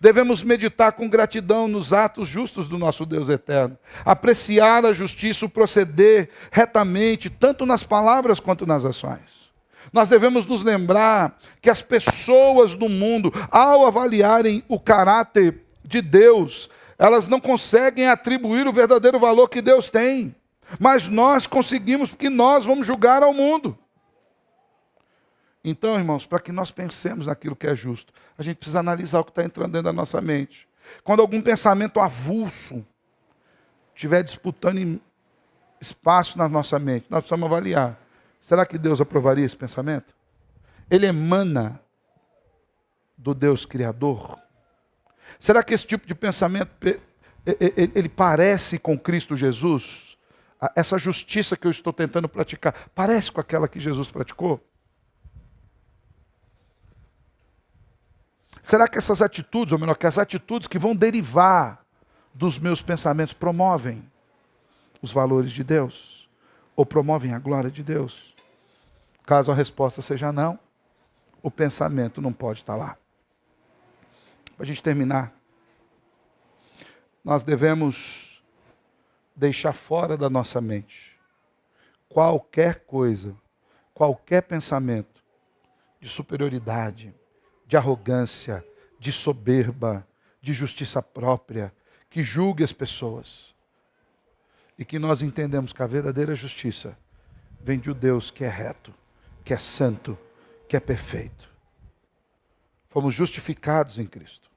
Devemos meditar com gratidão nos atos justos do nosso Deus eterno. Apreciar a justiça, o proceder retamente, tanto nas palavras quanto nas ações. Nós devemos nos lembrar que as pessoas do mundo, ao avaliarem o caráter de Deus, elas não conseguem atribuir o verdadeiro valor que Deus tem. Mas nós conseguimos, porque nós vamos julgar ao mundo. Então, irmãos, para que nós pensemos naquilo que é justo, a gente precisa analisar o que está entrando dentro da nossa mente. Quando algum pensamento avulso estiver disputando espaço na nossa mente, nós precisamos avaliar. Será que Deus aprovaria esse pensamento? Ele emana do Deus Criador? Será que esse tipo de pensamento, ele parece com Cristo Jesus? Essa justiça que eu estou tentando praticar, parece com aquela que Jesus praticou? Será que essas atitudes, ou melhor, que as atitudes que vão derivar dos meus pensamentos promovem os valores de Deus? Ou promovem a glória de Deus? Caso a resposta seja não, o pensamento não pode estar lá. Para a gente terminar, nós devemos deixar fora da nossa mente qualquer coisa, qualquer pensamento de superioridade, de arrogância, de soberba, de justiça própria, que julgue as pessoas. E que nós entendemos que a verdadeira justiça vem de um Deus que é reto, que é santo, que é perfeito. Fomos justificados em Cristo.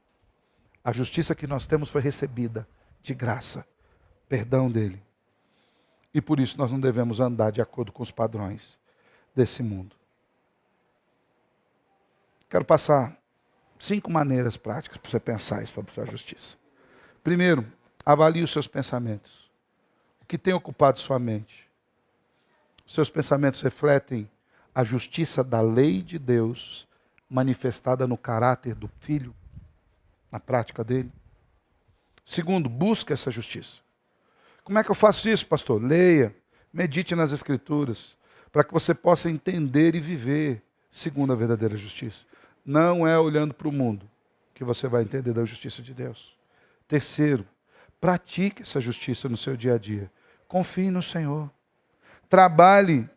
A justiça que nós temos foi recebida de graça, perdão dele. E por isso nós não devemos andar de acordo com os padrões desse mundo. Quero passar 5 maneiras práticas para você pensar sobre a sua justiça. Primeiro, avalie os seus pensamentos. O que tem ocupado sua mente? Os seus pensamentos refletem a justiça da lei de Deus manifestada no caráter do Filho, na prática dele. Segundo, busque essa justiça. Como é que eu faço isso, pastor? Leia, medite nas Escrituras, para que você possa entender e viver segundo a verdadeira justiça. Não é olhando para o mundo que você vai entender da justiça de Deus. Terceiro, pratique essa justiça no seu dia a dia. Confie no Senhor. Trabalhe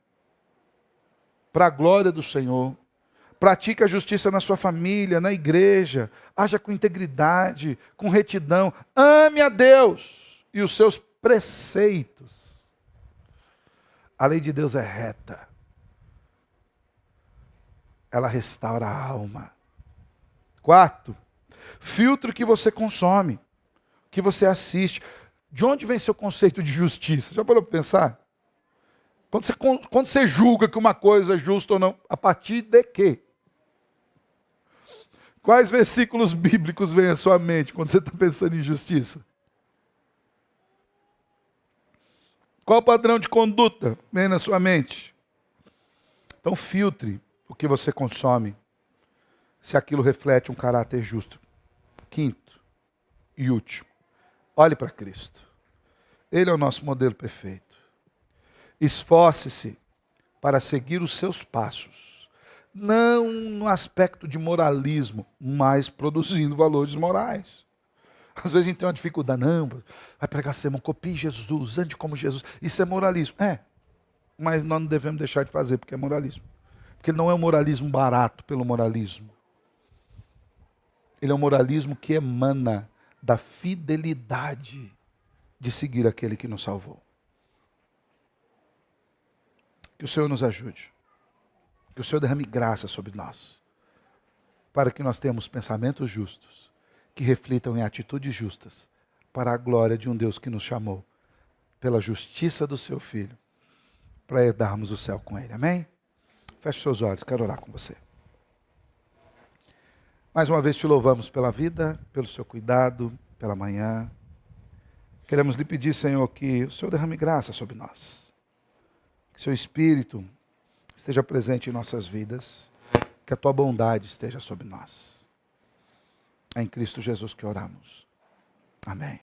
para a glória do Senhor. Pratique a justiça na sua família, na igreja. Haja com integridade, com retidão. Ame a Deus e os seus preceitos. A lei de Deus é reta. Ela restaura a alma. Quarto, filtre o que você consome, o que você assiste. De onde vem seu conceito de justiça? Já parou para pensar? Quando você julga que uma coisa é justa ou não, a partir de quê? Quais versículos bíblicos vêm à sua mente quando você está pensando em justiça? Qual padrão de conduta vem na sua mente? Então filtre o que você consome, se aquilo reflete um caráter justo. Quinto e último, olhe para Cristo. Ele é o nosso modelo perfeito. Esforce-se para seguir os seus passos, não no aspecto de moralismo, mas produzindo valores morais. Às vezes a gente tem uma dificuldade, não, vai pregar sermão, copie Jesus, ande como Jesus. Isso é moralismo. É, mas nós não devemos deixar de fazer, porque é moralismo. Porque ele não é um moralismo barato pelo moralismo. Ele é um moralismo que emana da fidelidade de seguir aquele que nos salvou. Que o Senhor nos ajude. Que o Senhor derrame graça sobre nós. Para que nós tenhamos pensamentos justos, que reflitam em atitudes justas, para a glória de um Deus que nos chamou, pela justiça do seu Filho, para herdarmos o céu com Ele. Amém? Feche seus olhos, quero orar com você. Mais uma vez te louvamos pela vida, pelo seu cuidado, pela manhã. Queremos lhe pedir, Senhor, que o Senhor derrame graça sobre nós. Que seu Espírito esteja presente em nossas vidas. Que a tua bondade esteja sobre nós. É em Cristo Jesus que oramos. Amém.